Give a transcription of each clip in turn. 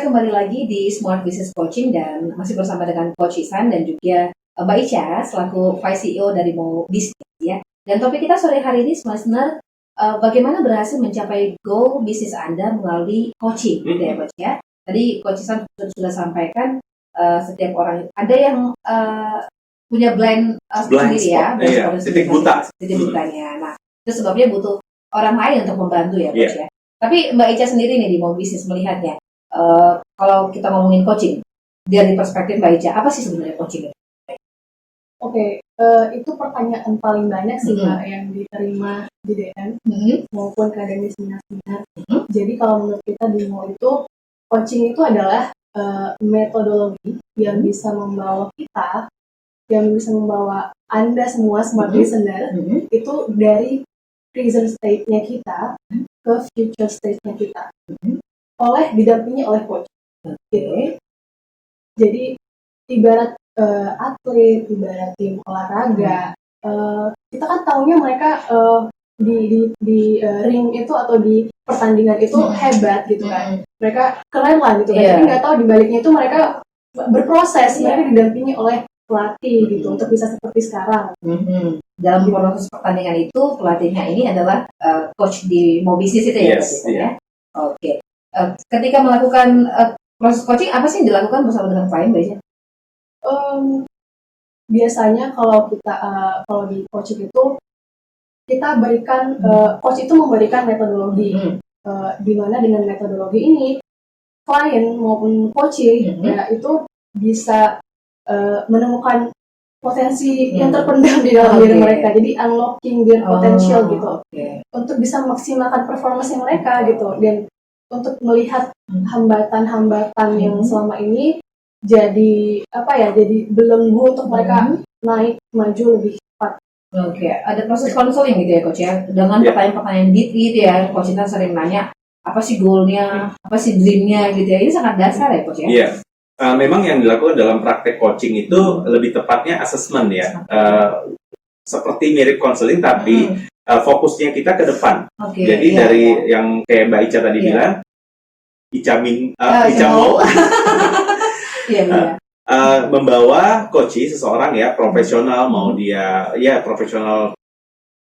kembali lagi di Smart Business Coaching dan masih bersama dengan Coach Ihsan dan juga Mbak Ica selaku Vice CEO dari Mo Business ya. Dan topik kita sore hari ini listener, bagaimana berhasil mencapai goal bisnis Anda melalui coaching gitu ya Coach ya. Tadi Coach Ihsan sudah sampaikan setiap orang ada yang punya blind sendiri ya, titik butanya. Nah, itu sebabnya butuh orang lain untuk membantu ya Coach ya. Tapi Mbak Ica sendiri nih di Mo Business melihatnya, kalau kita ngomongin coaching dari perspektif Mbak Ica, apa sih sebenarnya coaching? Oke, itu pertanyaan paling banyak sih Mbak yang diterima di DM maupun ke seminar-seminar. Jadi kalau menurut kita di Mo itu, coaching itu adalah metodologi yang bisa membawa kita, yang bisa membawa Anda semua smart listener itu dari present state-nya kita ke future state-nya kita didampingi oleh coach. Gitu. Jadi ibarat atlet, ibarat tim olahraga, kita kan taunya mereka di ring itu atau di pertandingan itu hebat gitu kan, mereka keren lah gitu kan. Tapi nggak tahu di baliknya itu mereka berproses, mereka didampingi oleh pelatih gitu untuk bisa seperti sekarang. Dalam proses pertandingan itu pelatihnya ini adalah coach di Mo Business itu ya, ya. Oke. Ketika melakukan proses coaching, apa sih yang dilakukan bersama dengan klien biasanya? Biasanya kalau kita kalau di coaching itu kita berikan coach itu memberikan metodologi, di mana dengan metodologi ini klien maupun coaching ya itu bisa menemukan potensi yang terpendam di dalam diri mereka, jadi unlocking their potential gitu, untuk bisa memaksimalkan performance mereka gitu, dan untuk melihat hambatan-hambatan yang selama ini jadi jadi belenggu untuk mereka naik maju lebih cepat. Ada proses konseling gitu ya Coach ya, dengan pertanyaan-pertanyaan deep gitu ya. Coach kita sering nanya apa sih goalnya, apa sih dreamnya gitu ya. Ini sangat dasar ya Coach ya. Memang yang dilakukan dalam praktek coaching itu lebih tepatnya assessment ya, seperti mirip konseling tapi fokusnya kita ke depan. Jadi dari yang kayak Mbak Ica tadi bilang, Ica mau membawa coaching seseorang ya profesional, mau dia profesional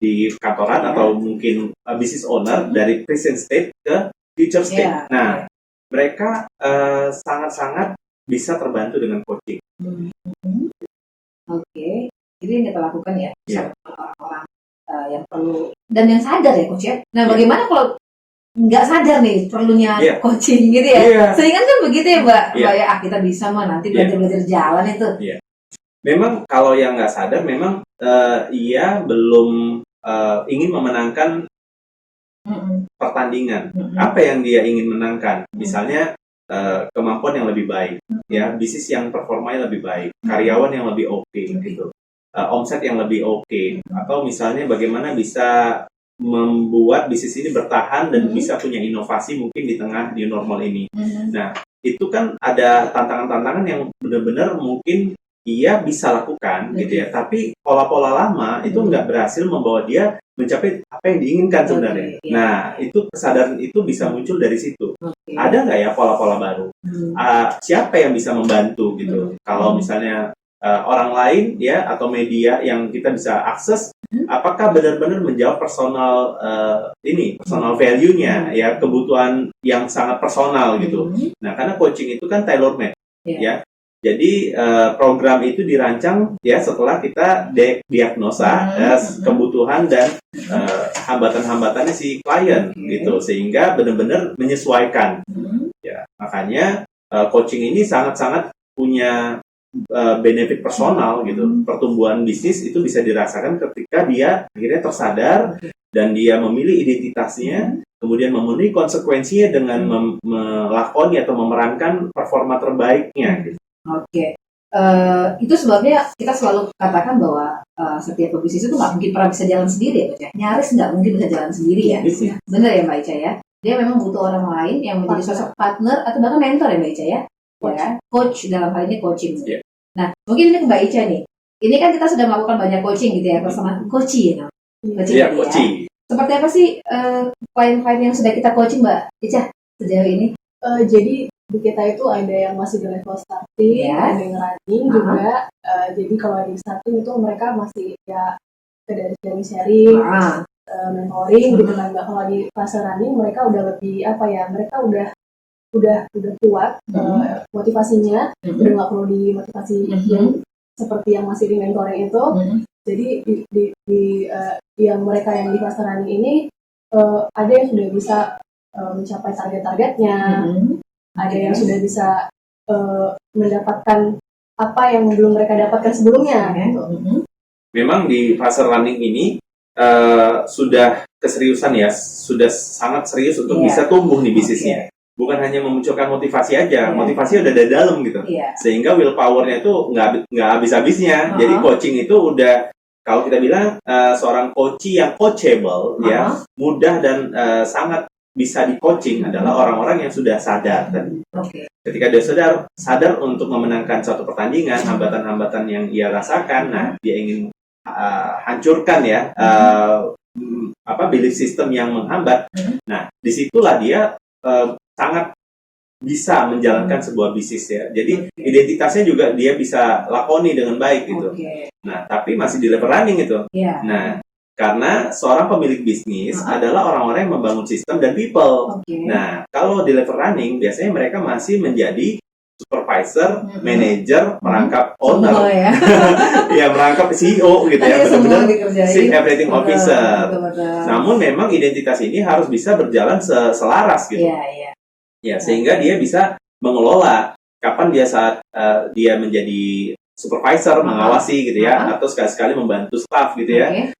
di kantoran atau mungkin business owner dari present state ke future state. Nah, mereka sangat-sangat bisa terbantu dengan coaching. Jadi yang kita lakukan ya, orang-orang yang perlu dan yang sadar ya Coach ya. Nah, bagaimana kalau nggak sadar nih perlunya coaching gitu ya? Seringan kan begitu ya Mbak, ya kita bisa mah nanti belajar jalan itu. Memang kalau yang nggak sadar, memang ia belum ingin memenangkan pertandingan. Apa yang dia ingin menangkan? Misalnya kemampuan yang lebih baik, ya, bisnis yang performanya lebih baik, karyawan yang lebih oke, gitu, omset yang lebih oke, atau misalnya bagaimana bisa membuat bisnis ini bertahan dan bisa punya inovasi mungkin di tengah new normal ini. Nah, itu kan ada tantangan-tantangan yang benar-benar mungkin ia bisa lakukan, gitu ya. Tapi pola-pola lama itu nggak berhasil membawa dia mencapai apa yang diinginkan sebenarnya. Nah, itu kesadaran itu bisa muncul dari situ. Ada nggak ya pola-pola baru? Siapa yang bisa membantu gitu? Kalau misalnya orang lain ya atau media yang kita bisa akses, apakah benar-benar menjawab personal value-nya ya, kebutuhan yang sangat personal gitu. Nah, karena coaching itu kan tailor made ya. Jadi program itu dirancang ya setelah kita diagnosa kebutuhan dan hambatan-hambatannya si klien gitu, sehingga benar-benar menyesuaikan. Ya, makanya coaching ini sangat-sangat punya benefit personal gitu. Pertumbuhan bisnis itu bisa dirasakan ketika dia akhirnya tersadar dan dia memilih identitasnya, kemudian memenuhi konsekuensinya dengan melakoni atau memerankan performa terbaiknya gitu. Itu sebabnya kita selalu katakan bahwa setiap pebisnis itu nggak mungkin pernah bisa jalan sendiri ya, nyaris nggak mungkin bisa jalan sendiri ya. Benar ya Mbak Ica ya. Dia memang butuh orang lain yang menjadi sosok partner atau bahkan mentor ya Mbak Ica ya. Coach dalam hal ini coaching. Nah, mungkin ini ke Mbak Ica nih. Ini kan kita sudah melakukan banyak coaching gitu ya, bersama coaching ya. Coaching. Seperti apa sih klien-klien yang sudah kita coaching Mbak Ica sejauh ini? Jadi di kita itu ada yang masih di level starting, Yes. ada yang running juga. Jadi kalau di starting itu mereka masih ya dari sharing, Ah, mentoring gitu kan. Mbak. Kalau di fase running mereka udah lebih apa ya? Mereka udah kuat motivasinya, udah nggak perlu dimotivasi yang seperti yang masih di mentoring itu. Jadi yang mereka yang di fase running ini ada yang sudah bisa mencapai target-targetnya, ada yang sudah bisa mendapatkan apa yang belum mereka dapatkan sebelumnya. Memang di fase running ini sudah keseriusan ya, sudah sangat serius untuk bisa tumbuh nih bisnisnya. Bukan hanya memunculkan motivasi aja, motivasi udah dari dalam gitu. Sehingga willpower-nya itu nggak habis-habisnya. Jadi coaching itu udah, kalau kita bilang seorang coachee yang coachable, ya mudah dan sangat bisa di coaching adalah orang-orang yang sudah sadar tadi. Ketika dia sadar untuk memenangkan suatu pertandingan, hambatan-hambatan yang ia rasakan, nah dia ingin hancurkan ya belief system yang menghambat. Nah, disitulah dia sangat bisa menjalankan sebuah bisnis ya. Jadi identitasnya juga dia bisa lakoni dengan baik gitu. Nah, tapi masih di level running itu. Nah, karena seorang pemilik bisnis adalah orang-orang yang membangun sistem dan people. Nah, kalau di level running biasanya mereka masih menjadi supervisor, manager, merangkap owner, ya merangkap CEO gitu ya, benar-benar chief everything officer. Namun memang identitas ini harus bisa berjalan selaras gitu. Ya, sehingga dia bisa mengelola kapan dia saat dia menjadi supervisor, mengawasi gitu ya, atau sekali-sekali membantu staff gitu ya,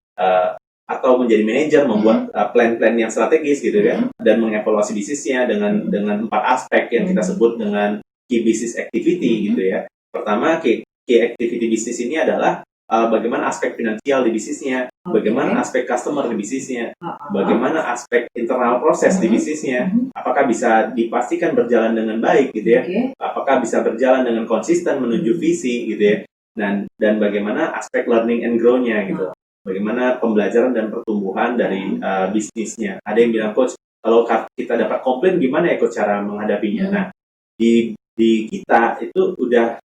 atau menjadi manajer, membuat plan-plan yang strategis gitu ya, dan mengevaluasi bisnisnya dengan 4 aspek yang kita sebut dengan key business activity gitu ya. Pertama, key activity bisnis ini adalah bagaimana aspek finansial di bisnisnya, bagaimana aspek customer di bisnisnya, bagaimana aspek internal proses di bisnisnya, apakah bisa dipastikan berjalan dengan baik gitu ya, apakah bisa berjalan dengan konsisten menuju visi gitu ya, dan bagaimana aspek learning and grow-nya gitu, bagaimana pembelajaran dan pertumbuhan dari bisnisnya. Ada yang bilang, coach, kalau kita dapat komplain gimana ya coach cara menghadapinya? Nah, di kita itu udah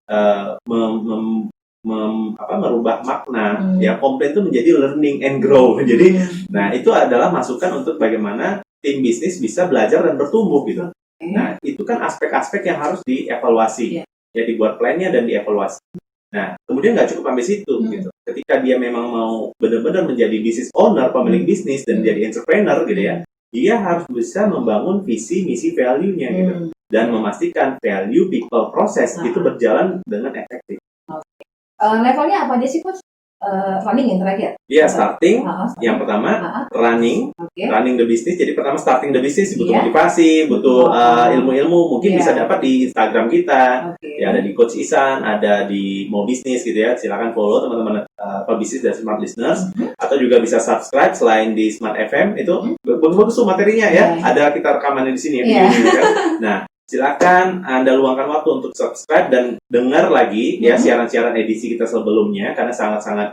merubah makna ya, komplain itu menjadi learning and grow. Jadi nah itu adalah masukan untuk bagaimana tim bisnis bisa belajar dan bertumbuh gitu. Nah itu kan aspek-aspek yang harus dievaluasi ya, dibuat plannya dan dievaluasi. Nah kemudian nggak cukup sampai situ gitu. Ketika dia memang mau benar-benar menjadi business owner, pemilik bisnis dan jadi entrepreneur gitu ya, dia harus bisa membangun visi, misi, value-nya gitu, dan memastikan value, people, proses itu berjalan dengan efektif. Levelnya apa aja sih coach? Running yang terakhir? Iya, starting. Yang pertama, running the business. Jadi pertama starting the business butuh motivasi, butuh ilmu-ilmu. Mungkin bisa dapat di Instagram kita. Ya, ada di Coach Isan, ada di Mau Bisnis gitu ya. Silakan follow teman-teman pebisnis dan smart listeners. Atau juga bisa subscribe selain di Smart FM itu bagus-bagus tuh materinya ya. Ada kita rekamannya di sini ya. Nah, silakan Anda luangkan waktu untuk subscribe dan dengar lagi ya siaran-siaran edisi kita sebelumnya, karena sangat-sangat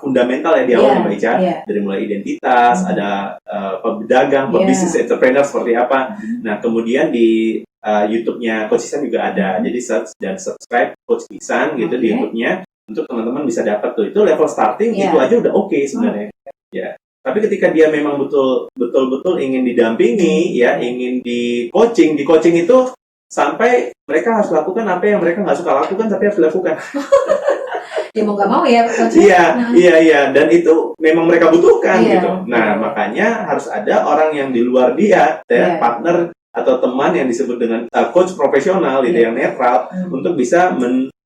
fundamental ya di awal Mbak Ica. Dari mulai identitas, ada pedagang, pebisnis, entrepreneur seperti apa. Nah, kemudian di YouTube-nya Coach Isan juga ada. Jadi search dan subscribe Coach Isan gitu di YouTube-nya untuk teman-teman bisa dapat tuh. Itu level starting itu aja udah oke sebenarnya. Ya. Tapi ketika dia memang betul-betul ingin didampingi, ya, ingin di coaching itu sampai mereka harus lakukan apa yang mereka nggak suka lakukan, tapi harus dilakukan. Ya mau nggak mau ya, coach. Iya. Dan itu memang mereka butuhkan gitu. Nah, makanya harus ada orang yang di luar dia, partner atau teman yang disebut dengan coach profesional, gitu, yang netral, untuk bisa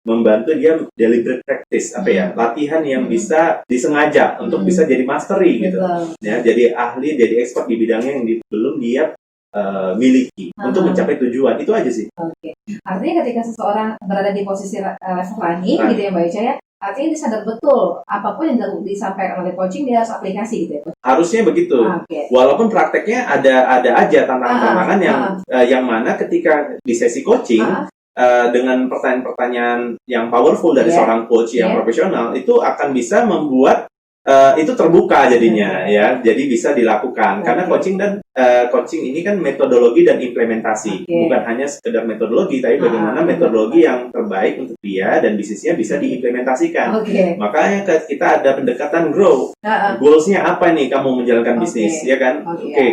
membantu dia deliberate practice, latihan yang bisa disengaja untuk bisa jadi mastery gitu. Ya, jadi ahli, jadi expert di bidangnya yang belum dia miliki untuk mencapai tujuan. Itu aja sih. Artinya ketika seseorang berada di posisi level running gitu ya Mbak Ica ya, artinya dia sadar betul apapun yang disampaikan oleh coaching dia harus aplikasi gitu ya. Harusnya begitu. Walaupun prakteknya ada aja tantangan-tantangan yang mana ketika di sesi coaching dengan pertanyaan-pertanyaan yang powerful dari seorang coach yang profesional itu akan bisa membuat itu terbuka jadinya ya, jadi bisa dilakukan karena coaching dan coaching ini kan metodologi dan implementasi, bukan hanya sekedar metodologi, tapi bagaimana metodologi yang terbaik untuk dia dan bisnisnya bisa diimplementasikan. Makanya kita ada pendekatan grow, goalsnya apa nih kamu menjalankan bisnis, ya kan?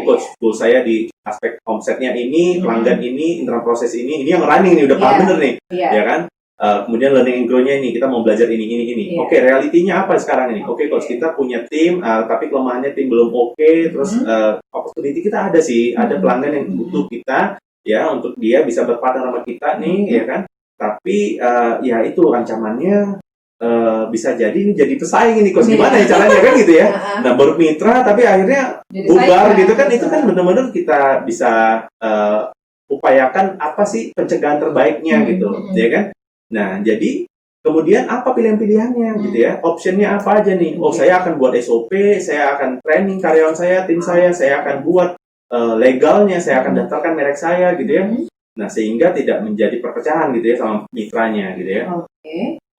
Coach, goal saya di aspek omsetnya ini, pelanggan ini, internal proses ini yang running nih udah paham bener nih, ya kan? Kemudian learning and grow-nya ini, kita mau belajar ini. Oke, realitinya apa sekarang ini? Oke, coach, kita punya tim, tapi kelemahannya tim belum oke. Terus opportunity kita ada sih, ada pelanggan yang butuh kita, ya, untuk dia bisa berpartner sama kita nih, ya kan? Tapi ya itu ancamannya bisa jadi ini jadi pesaing ini, coach, gimana ya caranya kan gitu ya? Nah, baru mitra, tapi akhirnya bubar gitu kan? Itu kan benar-benar kita bisa upayakan apa sih pencegahan terbaiknya gitu, ya kan? Nah, jadi kemudian apa pilihan-pilihannya gitu ya? Optionnya apa aja nih? Oh, saya akan buat SOP, saya akan training karyawan saya, tim saya akan buat legalnya, saya akan daftarkan merek saya gitu ya. Nah, sehingga tidak menjadi perpecahan gitu ya sama mitranya gitu ya.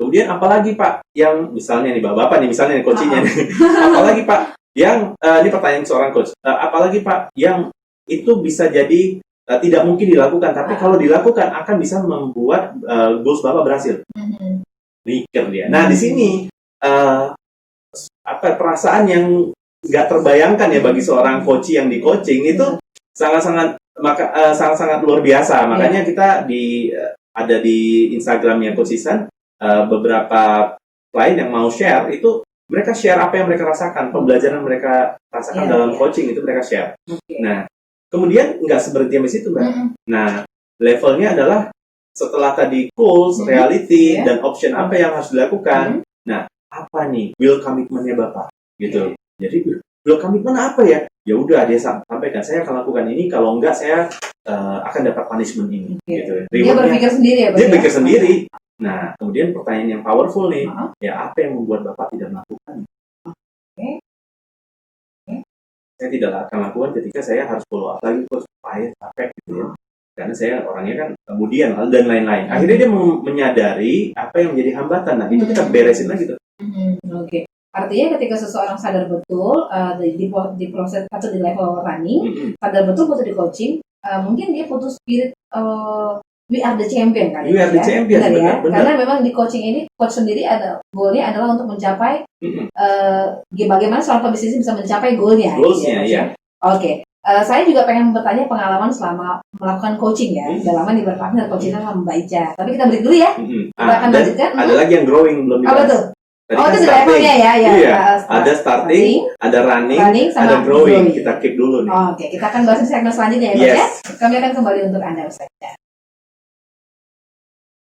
Kemudian apalagi Pak yang misalnya nih Bapak nih misalnya nih coachingnya nih. Apalagi Pak yang ini pertanyaan seorang coach. Apalagi Pak yang itu bisa jadi tidak mungkin dilakukan, tapi kalau dilakukan akan bisa membuat goals Bapak berhasil. Mikir dia. Nah, di sini perasaan yang nggak terbayangkan ya bagi seorang coach yang di coaching itu sangat-sangat luar biasa. Makanya kita ada di Instagramnya Coach Ihsan, beberapa klien yang mau share itu mereka share apa yang mereka rasakan, pembelajaran mereka rasakan dalam coaching itu mereka share. Nah, kemudian nggak seberhenti sampai situ, Mbak. Nah, levelnya adalah setelah tadi goals, reality, dan option apa yang harus dilakukan. Nah, apa nih will commitment-nya Bapak? Gitu. Jadi, will commitment apa ya? Ya udah, dia sampaikan, saya akan lakukan ini, kalau enggak saya akan dapat punishment ini. Gitu. Dia berpikir sendiri ya, Pak? Dia berpikir sendiri. Nah, kemudian pertanyaan yang powerful nih, ya apa yang membuat Bapak tidak melakukan? Saya tidak akan lakukan ketika saya harus follow up lagi terus payah capek gitu ya, karena saya orangnya kan kemudian dan lain-lain. Akhirnya dia menyadari apa yang menjadi hambatan. Nah, itu kita beresin lagi tuh. Artinya ketika seseorang sadar betul di proses atau di level running, sadar betul butuh di coaching, mungkin dia putus spirit we are the champion kali. We are the champion, benar. Karena memang di coaching ini coach sendiri ada goalnya adalah untuk mencapai bagaimana seorang pebisnis bisa mencapai goalnya. Goalsnya, ya. Oke. Saya juga pengen bertanya pengalaman selama melakukan coaching ya. Udah lama nih berpartner coaching sama Mbak Ica. Tapi kita break dulu ya. Kita akan lanjutkan. Ada lagi yang growing belum dibahas. Apa tuh? Tadi itu di levelnya ya. Iya. Ada starting, ada running, ada growing. Kita keep dulu nih. Oke, kita akan bahas di segmen selanjutnya ya, Mas ya. Kami akan kembali untuk Anda, Ustaz.